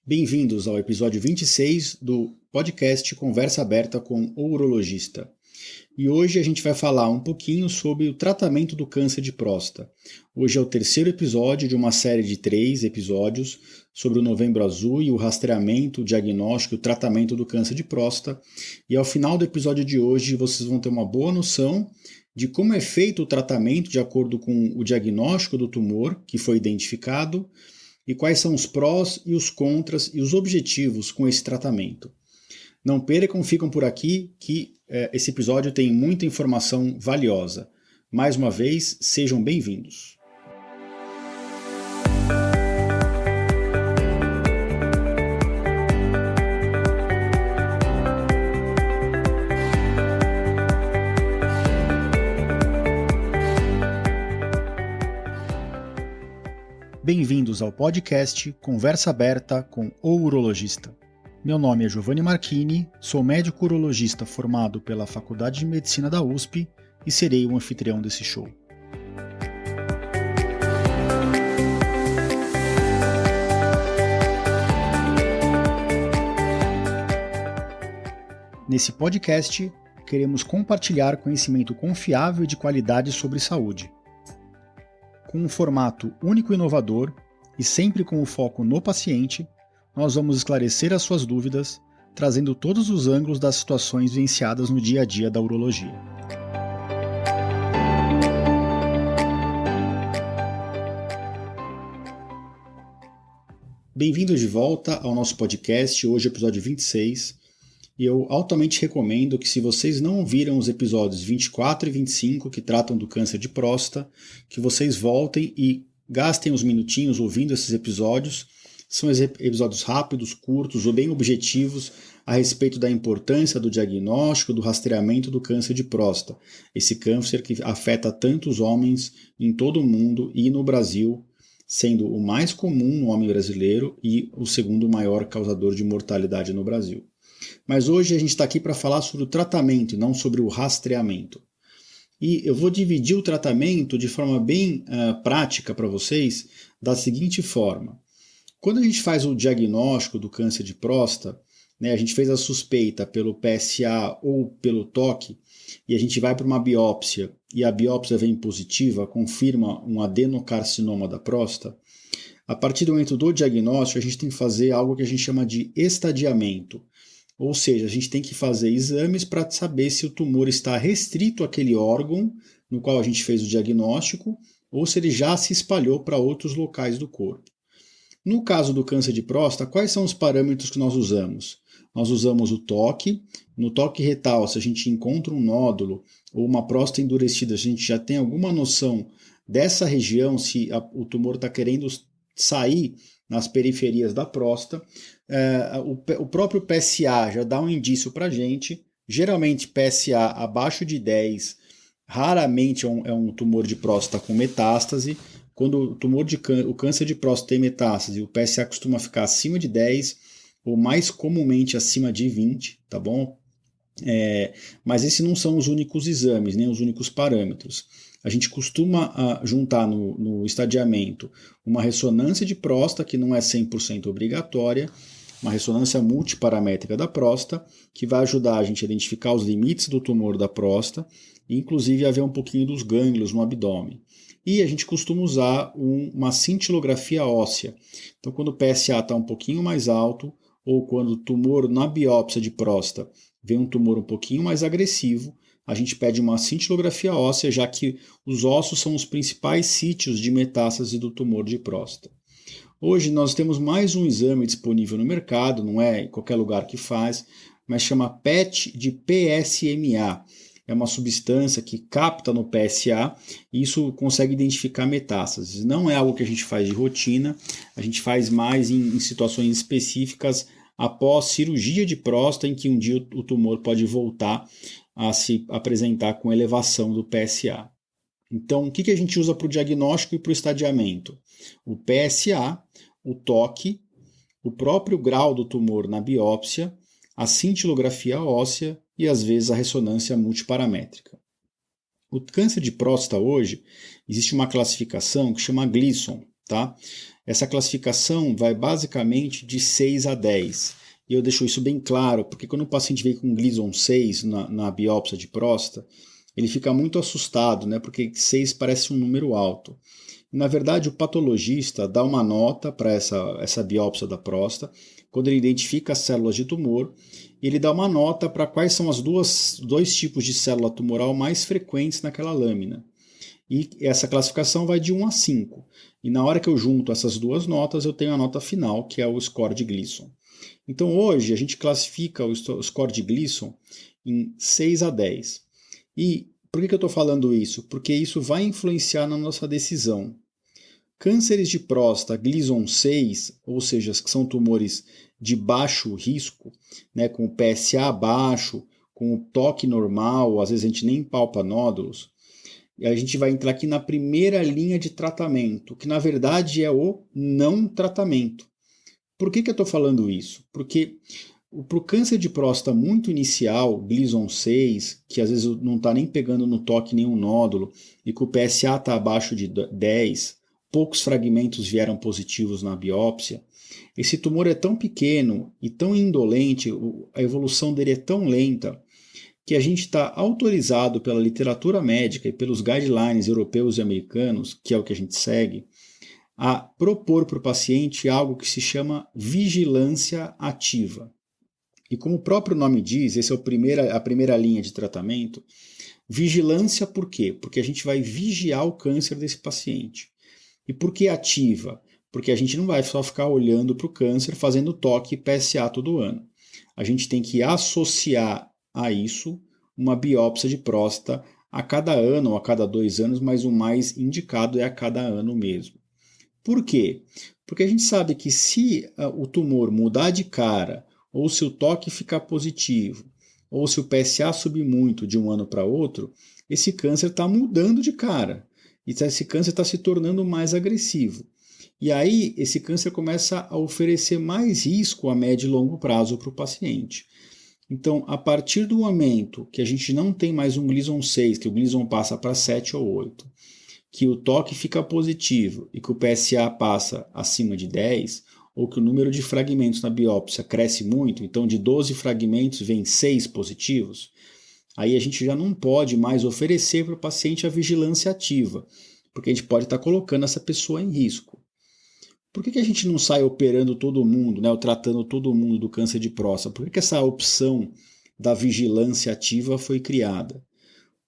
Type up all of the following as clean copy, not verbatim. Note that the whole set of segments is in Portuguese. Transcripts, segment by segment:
Bem-vindos ao episódio 26 do podcast Conversa Aberta com o Urologista. E hoje a gente vai falar um pouquinho sobre o tratamento do câncer de próstata. Hoje é o terceiro episódio de uma série de 3 episódios sobre o Novembro Azul e o rastreamento, o diagnóstico e o tratamento do câncer de próstata. E ao final do episódio de hoje vocês vão ter uma boa noção de como é feito o tratamento de acordo com o diagnóstico do tumor que foi identificado e quais são os prós e os contras e os objetivos com esse tratamento. Não percam, ficam por aqui que esse episódio tem muita informação valiosa. Mais uma vez, sejam bem-vindos. Bem-vindos ao podcast Conversa Aberta com o Urologista. Meu nome é Giovanni Marchini, sou médico urologista formado pela Faculdade de Medicina da USP e serei o anfitrião desse show. Nesse podcast, queremos compartilhar conhecimento confiável e de qualidade sobre saúde. Com um formato único e inovador e sempre com o foco no paciente, nós vamos esclarecer as suas dúvidas, trazendo todos os ângulos das situações vivenciadas no dia a dia da urologia. Bem-vindos de volta ao nosso podcast, hoje episódio 26, e eu altamente recomendo que, se vocês não viram os episódios 24 e 25 que tratam do câncer de próstata, que vocês voltem e gastem uns minutinhos ouvindo esses episódios. São episódios rápidos, curtos ou bem objetivos a respeito da importância do diagnóstico, do rastreamento do câncer de próstata. Esse câncer que afeta tantos homens em todo o mundo e no Brasil, sendo o mais comum no homem brasileiro e o segundo maior causador de mortalidade no Brasil. Mas hoje a gente está aqui para falar sobre o tratamento e não sobre o rastreamento. E eu vou dividir o tratamento de forma bem prática para vocês da seguinte forma. Quando a gente faz o diagnóstico do câncer de próstata, a gente fez a suspeita pelo PSA ou pelo toque, e a gente vai para uma biópsia, e a biópsia vem positiva, confirma um adenocarcinoma da próstata, a partir do momento do diagnóstico a gente tem que fazer algo que a gente chama de estadiamento. Ou seja, a gente tem que fazer exames para saber se o tumor está restrito àquele órgão no qual a gente fez o diagnóstico ou se ele já se espalhou para outros locais do corpo. No caso do câncer de próstata, quais são os parâmetros que nós usamos? Nós usamos o toque. No toque retal, se a gente encontra um nódulo ou uma próstata endurecida, a gente já tem alguma noção dessa região, se o tumor está querendo sair nas periferias da próstata. O próprio PSA já dá um indício para a gente. Geralmente PSA abaixo de 10, raramente é um tumor de próstata com metástase. Quando o câncer de próstata tem metástase, o PSA costuma ficar acima de 10 ou mais comumente acima de 20, tá bom? Mas esses não são os únicos exames, nem os únicos parâmetros. A gente costuma juntar no estadiamento uma ressonância de próstata, que não é 100% obrigatória, uma ressonância multiparamétrica da próstata, que vai ajudar a gente a identificar os limites do tumor da próstata, e inclusive a ver um pouquinho dos gânglios no abdômen. E a gente costuma usar uma cintilografia óssea. Então, quando o PSA está um pouquinho mais alto, ou quando o tumor na biópsia de próstata vem um tumor um pouquinho mais agressivo, a gente pede uma cintilografia óssea, já que os ossos são os principais sítios de metástase do tumor de próstata. Hoje nós temos mais um exame disponível no mercado, não é em qualquer lugar que faz, mas chama PET de PSMA. É uma substância que capta no PSA e isso consegue identificar metástases. Não é algo que a gente faz de rotina, a gente faz mais em situações específicas após cirurgia de próstata, em que um dia o tumor pode voltar a se apresentar com elevação do PSA. Então, o que a gente usa para o diagnóstico e para o estadiamento? O PSA, o toque, o próprio grau do tumor na biópsia, a cintilografia óssea e, às vezes, a ressonância multiparamétrica. O câncer de próstata hoje, existe uma classificação que chama Gleason. tá? Essa classificação vai basicamente de 6 a 10. E eu deixo isso bem claro, porque quando o paciente vem com Gleason 6 na biópsia de próstata, ele fica muito assustado, né? Porque 6 parece um número alto. Na verdade, o patologista dá uma nota para essa biópsia da próstata, quando ele identifica as células de tumor, ele dá uma nota para quais são os dois tipos de célula tumoral mais frequentes naquela lâmina. E essa classificação vai de 1 a 5. E na hora que eu junto essas duas notas, eu tenho a nota final, que é o score de Gleason. Então hoje a gente classifica o score de Gleason em 6 a 10. E por que eu estou falando isso? Porque isso vai influenciar na nossa decisão. Cânceres de próstata Gleason 6, ou seja, que são tumores de baixo risco, né, com o PSA baixo, com o toque normal, às vezes a gente nem palpa nódulos, e a gente vai entrar aqui na primeira linha de tratamento, que na verdade é o não tratamento. Por que eu estou falando isso? Porque para o câncer de próstata muito inicial, Gleason 6, que às vezes não está nem pegando no toque nenhum nódulo, e que o PSA está abaixo de 10, poucos fragmentos vieram positivos na biópsia, esse tumor é tão pequeno e tão indolente, a evolução dele é tão lenta, que a gente está autorizado pela literatura médica e pelos guidelines europeus e americanos, que é o que a gente segue, a propor para o paciente algo que se chama vigilância ativa. E como o próprio nome diz, essa é a primeira linha de tratamento. Vigilância por quê? Porque a gente vai vigiar o câncer desse paciente. E por que ativa? Porque a gente não vai só ficar olhando para o câncer fazendo toque e PSA todo ano. A gente tem que associar a isso uma biópsia de próstata a cada ano ou a cada 2 anos, mas o mais indicado é a cada ano mesmo. Por quê? Porque a gente sabe que se o tumor mudar de cara, ou se o toque ficar positivo, ou se o PSA subir muito de um ano para outro, esse câncer está mudando de cara. E esse câncer está se tornando mais agressivo. E aí, esse câncer começa a oferecer mais risco a médio e longo prazo para o paciente. Então, a partir do momento que a gente não tem mais um Gleason 6, que o Gleason passa para 7 ou 8, que o toque fica positivo e que o PSA passa acima de 10, ou que o número de fragmentos na biópsia cresce muito, então de 12 fragmentos vem 6 positivos, aí a gente já não pode mais oferecer para o paciente a vigilância ativa, porque a gente pode estar colocando essa pessoa em risco. Por que a gente não sai operando todo mundo, né, ou tratando todo mundo do câncer de próstata? Por que essa opção da vigilância ativa foi criada?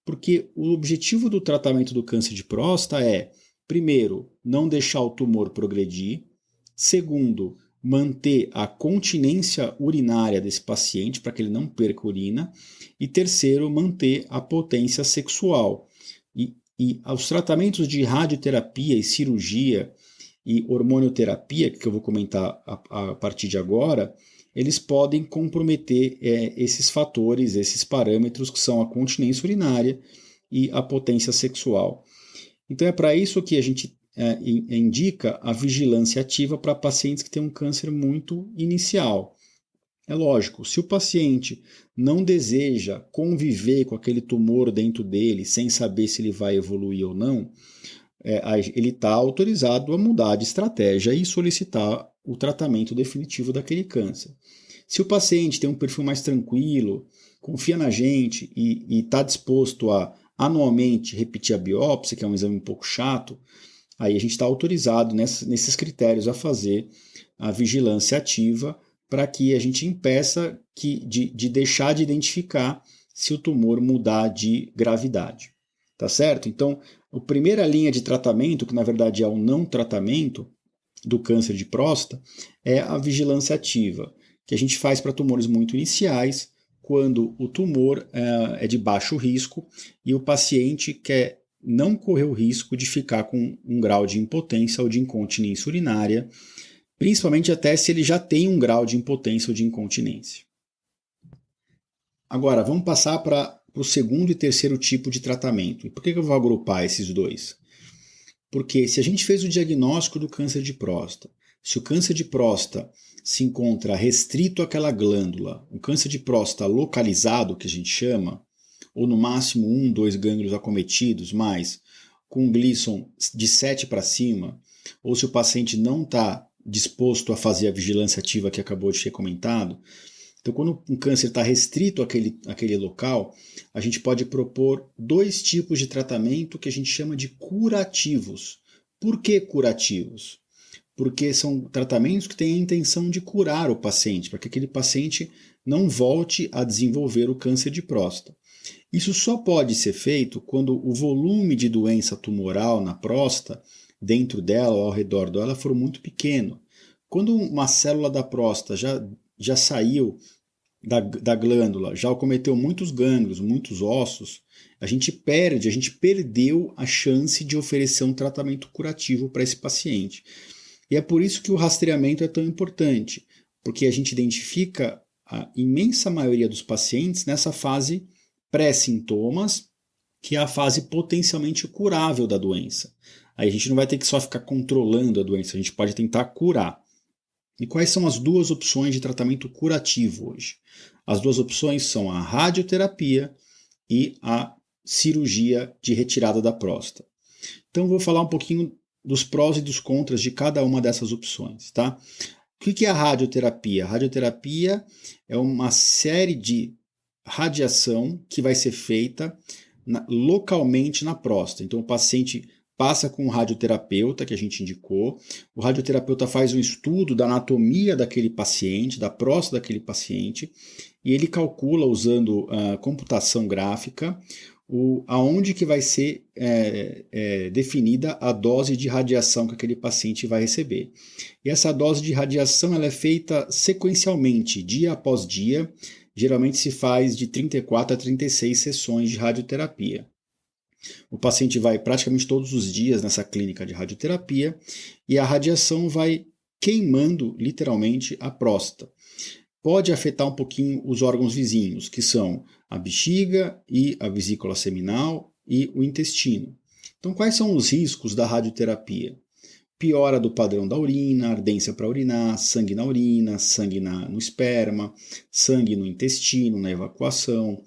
Porque o objetivo do tratamento do câncer de próstata é, primeiro, não deixar o tumor progredir, segundo, manter a continência urinária desse paciente para que ele não perca urina, e terceiro, manter a potência sexual. E os tratamentos de radioterapia e cirurgia e hormonioterapia, que eu vou comentar a partir de agora, eles podem comprometer esses fatores, esses parâmetros que são a continência urinária e a potência sexual. Então é para isso que a gente indica a vigilância ativa para pacientes que têm um câncer muito inicial. É lógico, se o paciente não deseja conviver com aquele tumor dentro dele sem saber se ele vai evoluir ou não, ele está autorizado a mudar de estratégia e solicitar o tratamento definitivo daquele câncer. Se o paciente tem um perfil mais tranquilo, confia na gente e está disposto a anualmente repetir a biópsia, que é um exame um pouco chato, aí a gente está autorizado nesses critérios a fazer a vigilância ativa para que a gente impeça de deixar de identificar se o tumor mudar de gravidade. Tá certo? Então, a primeira linha de tratamento, que na verdade é o não tratamento do câncer de próstata, é a vigilância ativa, que a gente faz para tumores muito iniciais, quando o tumor é de baixo risco e o paciente quer não correr o risco de ficar com um grau de impotência ou de incontinência urinária, principalmente até se ele já tem um grau de impotência ou de incontinência. Agora, vamos passar para o segundo e terceiro tipo de tratamento. E por que eu vou agrupar esses dois? Porque se a gente fez o diagnóstico do câncer de próstata, se o câncer de próstata se encontra restrito àquela glândula, um câncer de próstata localizado, que a gente chama, ou no máximo 1, 2 gânglios acometidos, mas com Gleason de 7 para cima, ou se o paciente não está disposto a fazer a vigilância ativa que acabou de ser comentado. Então, quando um câncer está restrito àquele local, a gente pode propor 2 tipos de tratamento que a gente chama de curativos. Por que curativos? Porque são tratamentos que têm a intenção de curar o paciente, para que aquele paciente não volte a desenvolver o câncer de próstata. Isso só pode ser feito quando o volume de doença tumoral na próstata, dentro dela ou ao redor dela, for muito pequeno. Quando uma célula da próstata já saiu da glândula, já acometeu muitos gânglios, muitos ossos, a gente perdeu a chance de oferecer um tratamento curativo para esse paciente. E é por isso que o rastreamento é tão importante, porque a gente identifica a imensa maioria dos pacientes nessa fase pré-sintomas, que é a fase potencialmente curável da doença. Aí a gente não vai ter que só ficar controlando a doença, a gente pode tentar curar. E quais são as 2 opções de tratamento curativo hoje? As 2 opções são a radioterapia e a cirurgia de retirada da próstata. Então vou falar um pouquinho dos prós e dos contras de cada uma dessas opções, tá? O que é a radioterapia? A radioterapia é uma série de radiação que vai ser feita localmente na próstata. Então o paciente passa com o radioterapeuta que a gente indicou, o radioterapeuta faz um estudo da anatomia daquele paciente, da próstata daquele paciente, e ele calcula usando computação gráfica aonde que vai ser definida a dose de radiação que aquele paciente vai receber. E essa dose de radiação ela é feita sequencialmente, dia após dia. Geralmente se faz de 34 a 36 sessões de radioterapia. O paciente vai praticamente todos os dias nessa clínica de radioterapia e a radiação vai queimando literalmente a próstata. Pode afetar um pouquinho os órgãos vizinhos, que são a bexiga e a vesícula seminal e o intestino. Então, quais são os riscos da radioterapia? Piora do padrão da urina, ardência para urinar, sangue na urina, sangue no esperma, sangue no intestino, na evacuação.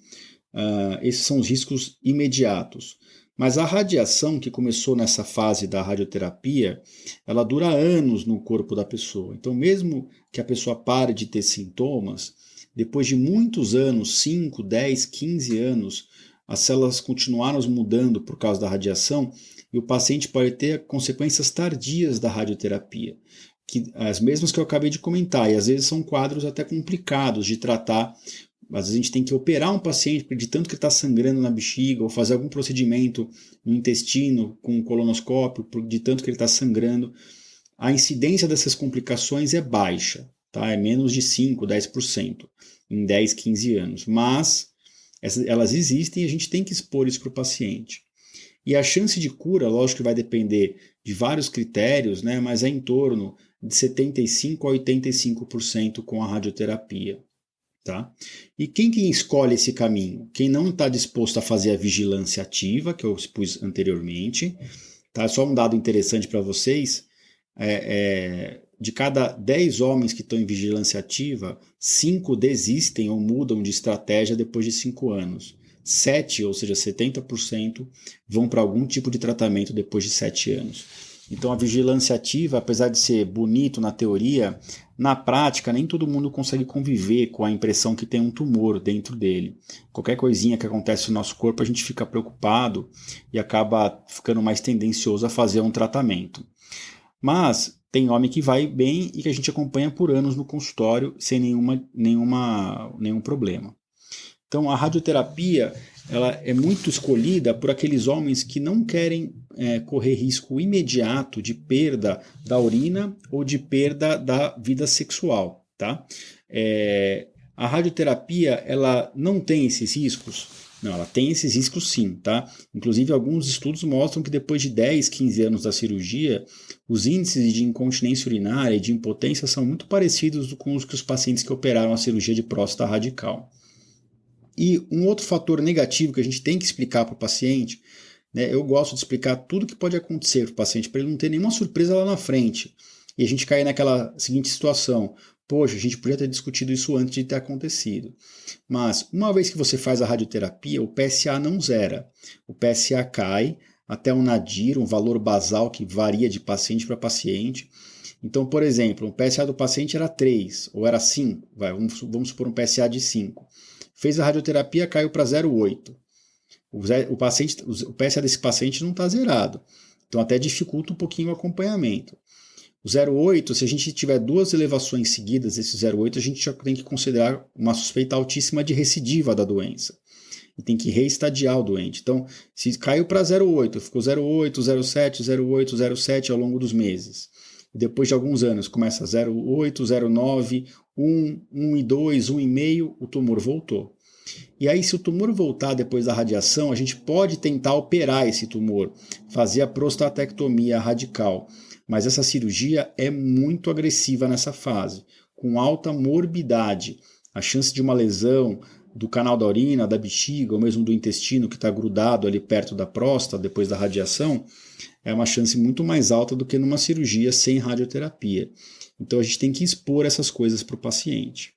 Esses são os riscos imediatos. Mas a radiação que começou nessa fase da radioterapia, ela dura anos no corpo da pessoa. Então, mesmo que a pessoa pare de ter sintomas, depois de muitos anos, 5, 10, 15 anos, as células continuaram mudando por causa da radiação e o paciente pode ter consequências tardias da radioterapia, as mesmas que eu acabei de comentar, e às vezes são quadros até complicados de tratar. Às vezes a gente tem que operar um paciente de tanto que está sangrando na bexiga ou fazer algum procedimento no intestino com um colonoscópio de tanto que ele está sangrando. A incidência dessas complicações é baixa, tá? É menos de 5, 10% em 10, 15 anos. Mas elas existem e a gente tem que expor isso para o paciente. E a chance de cura, lógico que vai depender de vários critérios, né? Mas é em torno de 75% a 85% com a radioterapia. Tá? E quem que escolhe esse caminho? Quem não está disposto a fazer a vigilância ativa, que eu expus anteriormente. Tá? Só um dado interessante para vocês, de cada 10 homens que estão em vigilância ativa, 5 desistem ou mudam de estratégia depois de 5 anos. 7, ou seja, 70%, vão para algum tipo de tratamento depois de 7 anos. Então a vigilância ativa, apesar de ser bonito na teoria, na prática nem todo mundo consegue conviver com a impressão que tem um tumor dentro dele. Qualquer coisinha que acontece no nosso corpo a gente fica preocupado e acaba ficando mais tendencioso a fazer um tratamento. Mas tem homem que vai bem e que a gente acompanha por anos no consultório sem nenhum problema. Então a radioterapia ela é muito escolhida por aqueles homens que não querem correr risco imediato de perda da urina ou de perda da vida sexual. Tá? A radioterapia ela não tem esses riscos? Não, ela tem esses riscos sim. Tá? Inclusive alguns estudos mostram que depois de 10, 15 anos da cirurgia, os índices de incontinência urinária e de impotência são muito parecidos com os que os pacientes que operaram a cirurgia de próstata radical. E um outro fator negativo que a gente tem que explicar para o paciente, né, eu gosto de explicar tudo que pode acontecer para o paciente, para ele não ter nenhuma surpresa lá na frente. E a gente cair naquela seguinte situação, poxa, a gente podia ter discutido isso antes de ter acontecido. Mas uma vez que você faz a radioterapia, o PSA não zera. O PSA cai, até um nadir, um valor basal que varia de paciente para paciente. Então, por exemplo, o PSA do paciente era 3 ou era 5, vamos supor um PSA de 5. Fez a radioterapia, caiu para 0,8. O PSA desse paciente não está zerado, então até dificulta um pouquinho o acompanhamento. O 0,8, se a gente tiver 2 elevações seguidas desse 0,8, a gente já tem que considerar uma suspeita altíssima de recidiva da doença. E tem que reestadiar o doente. Então, se caiu para 0,8, ficou 0,8, 0,7, 0,8, 0,7 ao longo dos meses. E depois de alguns anos começa 0,8, 0,9, 1, 1,2, 1,5, o tumor voltou. E aí, se o tumor voltar depois da radiação, a gente pode tentar operar esse tumor, fazer a prostatectomia radical. Mas essa cirurgia é muito agressiva nessa fase, com alta morbidade. A chance de uma lesão do canal da urina, da bexiga, ou mesmo do intestino que está grudado ali perto da próstata depois da radiação, é uma chance muito mais alta do que numa cirurgia sem radioterapia. Então a gente tem que expor essas coisas para o paciente.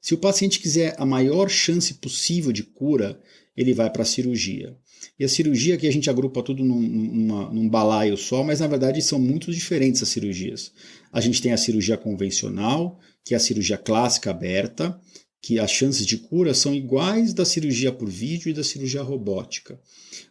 Se o paciente quiser a maior chance possível de cura, ele vai para a cirurgia. E a cirurgia que a gente agrupa tudo num balaio só, mas na verdade são muito diferentes as cirurgias. A gente tem a cirurgia convencional, que é a cirurgia clássica aberta, que as chances de cura são iguais da cirurgia por vídeo e da cirurgia robótica.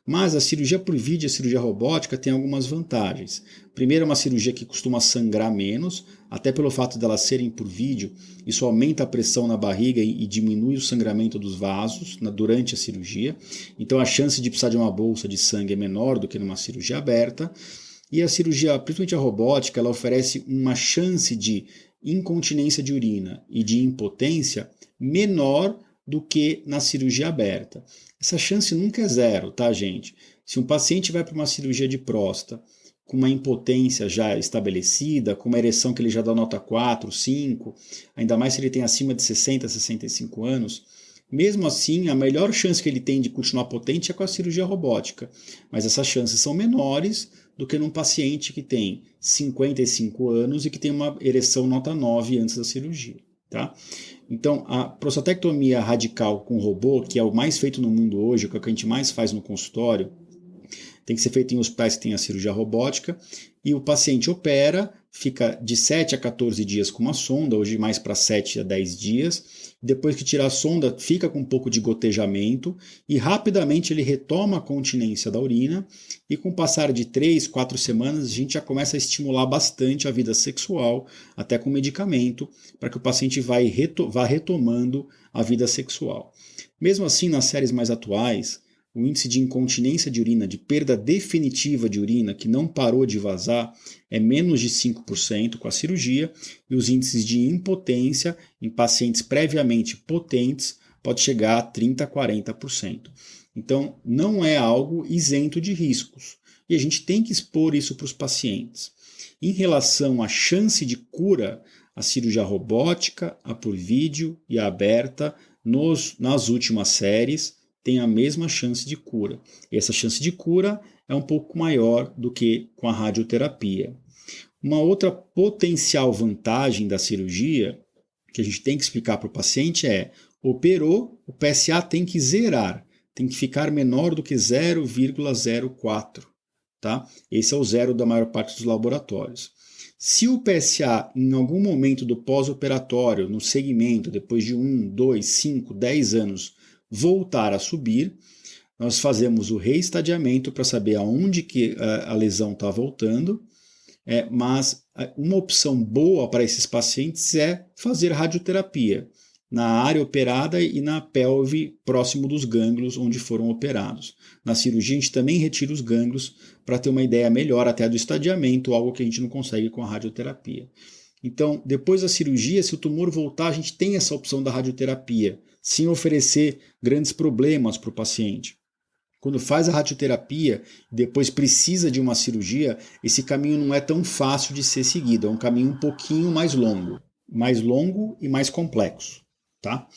Mas a cirurgia por vídeo e a cirurgia robótica têm algumas vantagens. Primeiro, é uma cirurgia que costuma sangrar menos, até pelo fato delas serem por vídeo, isso aumenta a pressão na barriga e diminui o sangramento dos vasos durante a cirurgia. Então a chance de precisar de uma bolsa de sangue é menor do que numa cirurgia aberta. E a cirurgia, principalmente a robótica, ela oferece uma chance de incontinência de urina e de impotência menor do que na cirurgia aberta. Essa chance nunca é zero, tá, gente? Se um paciente vai para uma cirurgia de próstata com uma impotência já estabelecida, com uma ereção que ele já dá nota 4, 5, ainda mais se ele tem acima de 60, 65 anos, mesmo assim, a melhor chance que ele tem de continuar potente é com a cirurgia robótica. Mas essas chances são menores do que num paciente que tem 55 anos e que tem uma ereção nota 9 antes da cirurgia. Tá? Então, a prostatectomia radical com robô, que é o mais feito no mundo hoje, que é o que a gente mais faz no consultório, tem que ser feito em hospitais que têm a cirurgia robótica, e o paciente opera, fica de 7 a 14 dias com uma sonda, hoje mais para 7 a 10 dias. Depois que tira a sonda, fica com um pouco de gotejamento e rapidamente ele retoma a continência da urina, e com o passar de 3, 4 semanas a gente já começa a estimular bastante a vida sexual, até com medicamento, para que o paciente vá retomando a vida sexual. Mesmo assim, nas séries mais atuais, o índice de incontinência de urina, de perda definitiva de urina, que não parou de vazar, é menos de 5% com a cirurgia, e os índices de impotência em pacientes previamente potentes pode chegar a 30% a 40%. Então, não é algo isento de riscos, e a gente tem que expor isso para os pacientes. Em relação à chance de cura, a cirurgia robótica, a por vídeo e a aberta, nas últimas séries, tem a mesma chance de cura. E essa chance de cura é um pouco maior do que com a radioterapia. Uma outra potencial vantagem da cirurgia, que a gente tem que explicar para o paciente é: operou, o PSA tem que zerar, tem que ficar menor do que 0,04. Tá? Esse é o zero da maior parte dos laboratórios. Se o PSA, em algum momento do pós-operatório, no segmento, depois de 1, 2, 5, 10 anos, voltar a subir, nós fazemos o reestadiamento para saber aonde que a lesão está voltando, mas uma opção boa para esses pacientes é fazer radioterapia na área operada e na pelve próximo dos gânglios onde foram operados. Na cirurgia a gente também retira os gânglios para ter uma ideia melhor até do estadiamento, algo que a gente não consegue com a radioterapia. Então, depois da cirurgia, se o tumor voltar, a gente tem essa opção da radioterapia, sem oferecer grandes problemas para o paciente. Quando faz a radioterapia e depois precisa de uma cirurgia, esse caminho não é tão fácil de ser seguido, é um caminho um pouquinho mais longo e mais complexo. Tá?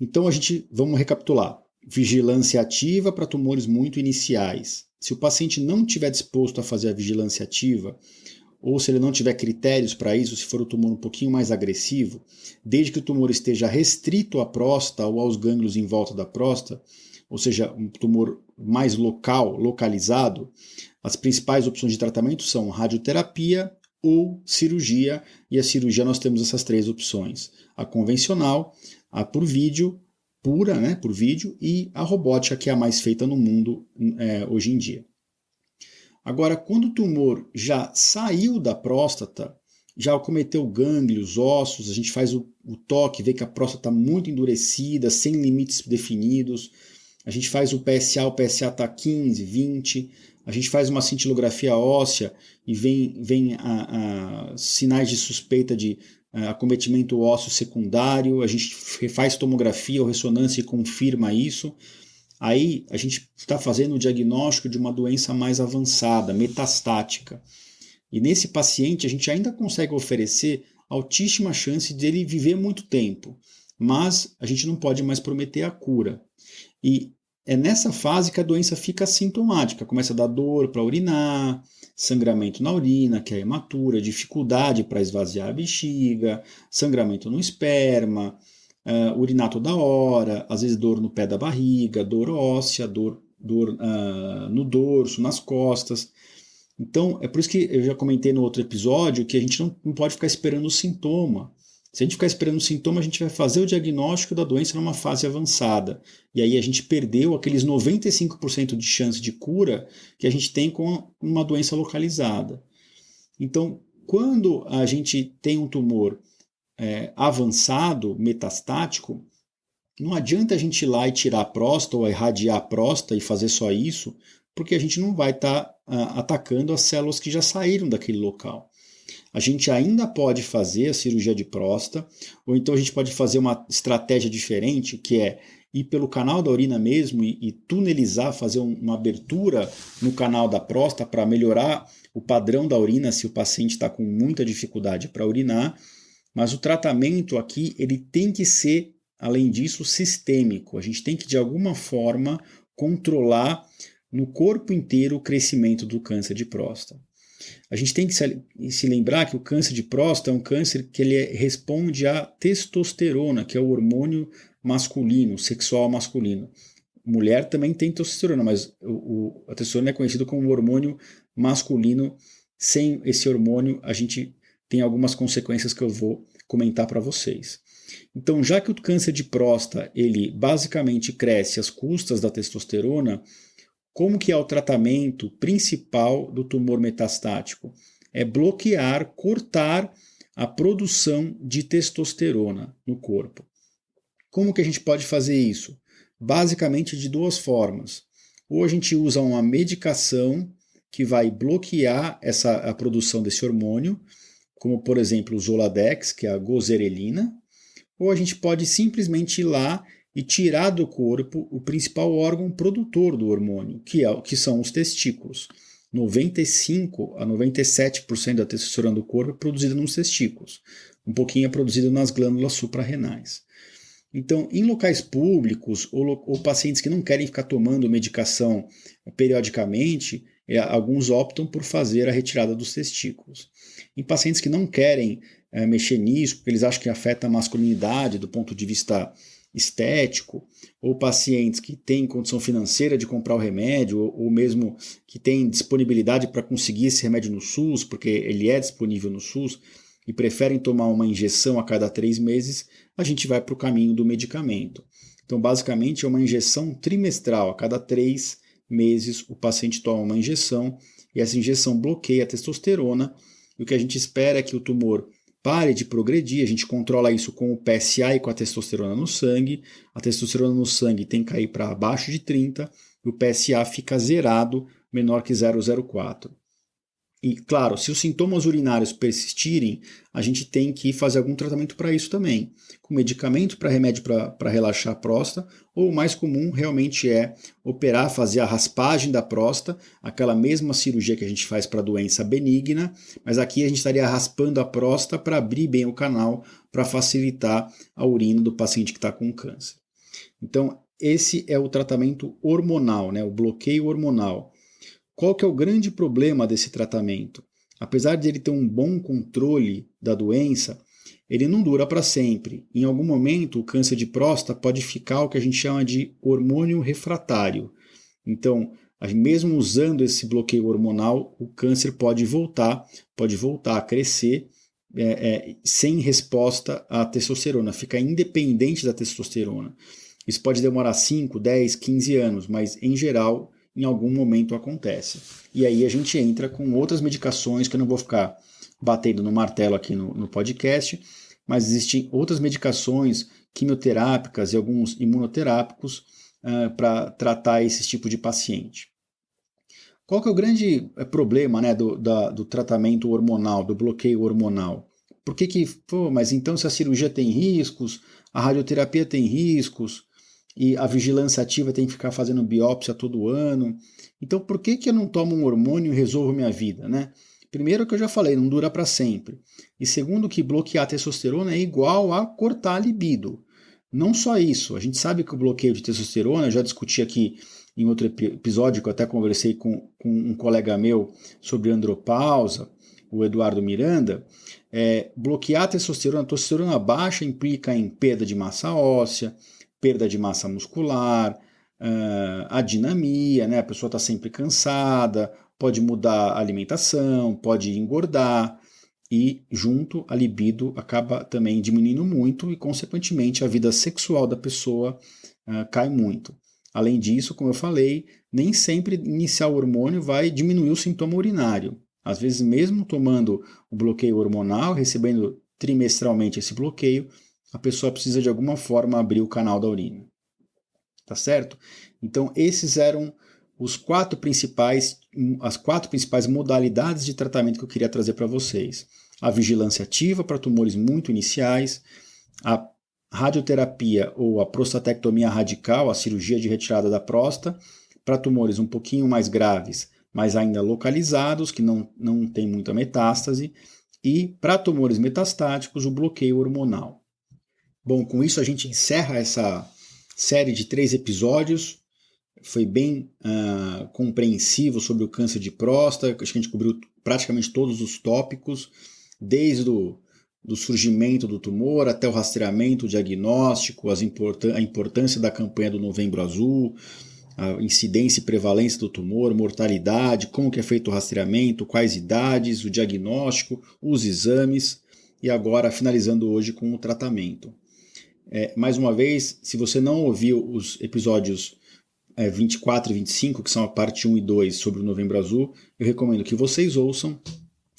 Então, vamos recapitular. Vigilância ativa para tumores muito iniciais. Se o paciente não estiver disposto a fazer a vigilância ativa, ou se ele não tiver critérios para isso, se for um tumor um pouquinho mais agressivo, desde que o tumor esteja restrito à próstata ou aos gânglios em volta da próstata, ou seja, um tumor mais localizado, as principais opções de tratamento são radioterapia ou cirurgia, e a cirurgia nós temos essas 3 opções: a convencional, a por vídeo, pura, né, por vídeo, e a robótica, que é a mais feita no mundo hoje em dia. Agora, quando o tumor já saiu da próstata, já acometeu gânglios, ossos, a gente faz o toque, vê que a próstata está muito endurecida, sem limites definidos, a gente faz o PSA está 15, 20, a gente faz uma cintilografia óssea e vem sinais de suspeita de acometimento ósseo secundário, a gente faz tomografia ou ressonância e confirma isso. Aí a gente está fazendo o diagnóstico de uma doença mais avançada, metastática. E nesse paciente a gente ainda consegue oferecer altíssima chance dele viver muito tempo, mas a gente não pode mais prometer a cura. E é nessa fase que a doença fica sintomática, começa a dar dor para urinar, sangramento na urina, que é hematura, dificuldade para esvaziar a bexiga, sangramento no esperma, urinar toda hora, às vezes dor no pé da barriga, dor óssea, dor no dorso, nas costas. Então, é por isso que eu já comentei no outro episódio que a gente não pode ficar esperando o sintoma. Se a gente ficar esperando o sintoma, a gente vai fazer o diagnóstico da doença numa fase avançada. E aí a gente perdeu aqueles 95% de chance de cura que a gente tem com uma doença localizada. Então, quando a gente tem um tumor avançado, metastático, não adianta a gente ir lá e tirar a próstata ou irradiar a próstata e fazer só isso, porque a gente não vai estar atacando as células que já saíram daquele local. A gente ainda pode fazer a cirurgia de próstata, ou então a gente pode fazer uma estratégia diferente, que é ir pelo canal da urina mesmo e tunelizar, fazer uma abertura no canal da próstata para melhorar o padrão da urina se o paciente está com muita dificuldade para urinar. Mas o tratamento aqui ele tem que ser, além disso, sistêmico. A gente tem que, de alguma forma, controlar no corpo inteiro o crescimento do câncer de próstata. A gente tem que se lembrar que o câncer de próstata é um câncer que ele responde à testosterona, que é o hormônio masculino, sexual masculino. Mulher também tem testosterona, mas a testosterona é conhecido como hormônio masculino. Sem esse hormônio, a gente tem algumas consequências que eu vou comentar para vocês. Então, já que o câncer de próstata, ele basicamente cresce às custas da testosterona, como que é o tratamento principal do tumor metastático? É bloquear, cortar a produção de testosterona no corpo. Como que a gente pode fazer isso? Basicamente de 2 formas. Ou a gente usa uma medicação que vai bloquear a produção desse hormônio, como por exemplo o Zoladex, que é a gozerelina, ou a gente pode simplesmente ir lá e tirar do corpo o principal órgão produtor do hormônio, que são os testículos. 95 a 97% da testosterona do corpo é produzida nos testículos. Um pouquinho é produzida nas glândulas suprarrenais. Então, em locais públicos ou pacientes que não querem ficar tomando medicação periodicamente, alguns optam por fazer a retirada dos testículos. Em pacientes que não querem mexer nisso, porque eles acham que afeta a masculinidade do ponto de vista estético, ou pacientes que têm condição financeira de comprar o remédio, ou mesmo que têm disponibilidade para conseguir esse remédio no SUS, porque ele é disponível no SUS, e preferem tomar uma injeção a cada 3 meses, a gente vai para o caminho do medicamento. Então, basicamente, é uma injeção trimestral. A cada 3 meses, o paciente toma uma injeção, e essa injeção bloqueia a testosterona, e o que a gente espera é que o tumor pare de progredir. A gente controla isso com o PSA e com a testosterona no sangue. A testosterona no sangue tem que cair para abaixo de 30 e o PSA fica zerado, menor que 0,04. E, claro, se os sintomas urinários persistirem, a gente tem que fazer algum tratamento para isso também, com medicamento para remédio para relaxar a próstata, ou o mais comum realmente é operar, fazer a raspagem da próstata, aquela mesma cirurgia que a gente faz para a doença benigna, mas aqui a gente estaria raspando a próstata para abrir bem o canal, para facilitar a urina do paciente que está com câncer. Então, esse é o tratamento hormonal, né? O bloqueio hormonal. Qual que é o grande problema desse tratamento? Apesar de ele ter um bom controle da doença, ele não dura para sempre. Em algum momento, o câncer de próstata pode ficar o que a gente chama de hormônio refratário. Então, mesmo usando esse bloqueio hormonal, o câncer pode voltar a crescer sem resposta à testosterona, fica independente da testosterona. Isso pode demorar 5, 10, 15 anos, mas em geral, em algum momento acontece. E aí a gente entra com outras medicações que eu não vou ficar batendo no martelo aqui no podcast, mas existem outras medicações quimioterápicas e alguns imunoterápicos para tratar esse tipo de paciente. Qual que é o grande problema, né, do tratamento hormonal, do bloqueio hormonal? Por que mas então se a cirurgia tem riscos, a radioterapia tem riscos, e a vigilância ativa tem que ficar fazendo biópsia todo ano, então por que eu não tomo um hormônio e resolvo minha vida, né? Primeiro que eu já falei, não dura para sempre. E segundo que bloquear a testosterona é igual a cortar a libido. Não só isso, a gente sabe que o bloqueio de testosterona, eu já discuti aqui em outro episódio, que eu até conversei com um colega meu sobre andropausa, o Eduardo Miranda, bloquear a testosterona baixa implica em perda de massa óssea, perda de massa muscular, adinamia, né? A pessoa está sempre cansada, pode mudar a alimentação, pode engordar, e junto a libido acaba também diminuindo muito e, consequentemente, a vida sexual da pessoa cai muito. Além disso, como eu falei, nem sempre iniciar o hormônio vai diminuir o sintoma urinário. Às vezes, mesmo tomando o bloqueio hormonal, recebendo trimestralmente esse bloqueio, a pessoa precisa de alguma forma abrir o canal da urina. Tá certo? Então, esses eram as quatro principais modalidades de tratamento que eu queria trazer para vocês. A vigilância ativa para tumores muito iniciais, a radioterapia ou a prostatectomia radical, a cirurgia de retirada da próstata, para tumores um pouquinho mais graves, mas ainda localizados, que não tem muita metástase, e para tumores metastáticos, o bloqueio hormonal. Bom, com isso a gente encerra essa série de 3 episódios. Foi bem compreensivo sobre o câncer de próstata. Acho que a gente cobriu praticamente todos os tópicos, desde do surgimento do tumor até o rastreamento, o diagnóstico, a importância da campanha do Novembro Azul, a incidência e prevalência do tumor, mortalidade, como que é feito o rastreamento, quais idades, o diagnóstico, os exames, e agora finalizando hoje com o tratamento. Mais uma vez, se você não ouviu os episódios 24 e 25, que são a parte 1 e 2 sobre o Novembro Azul, eu recomendo que vocês ouçam.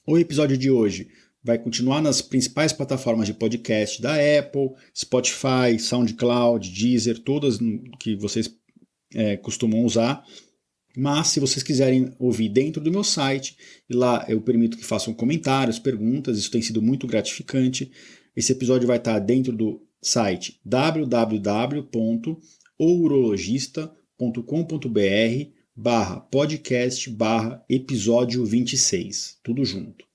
O episódio de hoje vai continuar nas principais plataformas de podcast da Apple, Spotify, SoundCloud, Deezer, todas que vocês costumam usar. Mas se vocês quiserem ouvir dentro do meu site, e lá eu permito que façam comentários, perguntas, isso tem sido muito gratificante. Esse episódio vai estar dentro do site www.ourologista.com.br/podcast/episódio 26, tudo junto.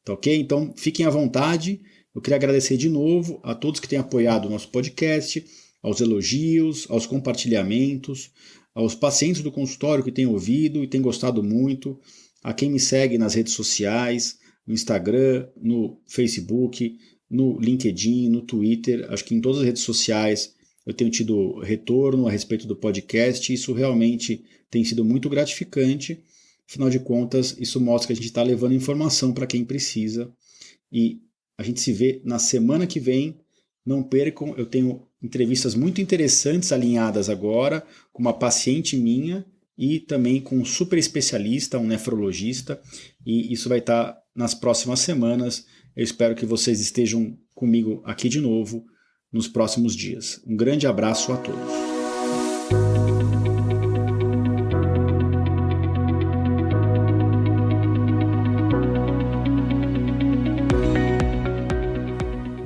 Tá ok? Então fiquem à vontade. Eu queria agradecer de novo a todos que têm apoiado o nosso podcast, aos elogios, aos compartilhamentos, aos pacientes do consultório que têm ouvido e têm gostado muito, a quem me segue nas redes sociais, no Instagram, no Facebook, no LinkedIn, no Twitter. Acho que em todas as redes sociais eu tenho tido retorno a respeito do podcast, e isso realmente tem sido muito gratificante. Afinal de contas, isso mostra que a gente está levando informação para quem precisa. E a gente se vê na semana que vem. Não percam, eu tenho entrevistas muito interessantes alinhadas agora com uma paciente minha e também com um super especialista, um nefrologista. E isso vai estar nas próximas semanas. Eu espero que vocês estejam comigo aqui de novo nos próximos dias. Um grande abraço a todos.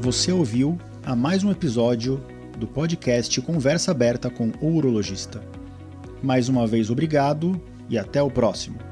Você ouviu a mais um episódio do podcast Conversa Aberta com o Urologista. Mais uma vez, obrigado e até o próximo.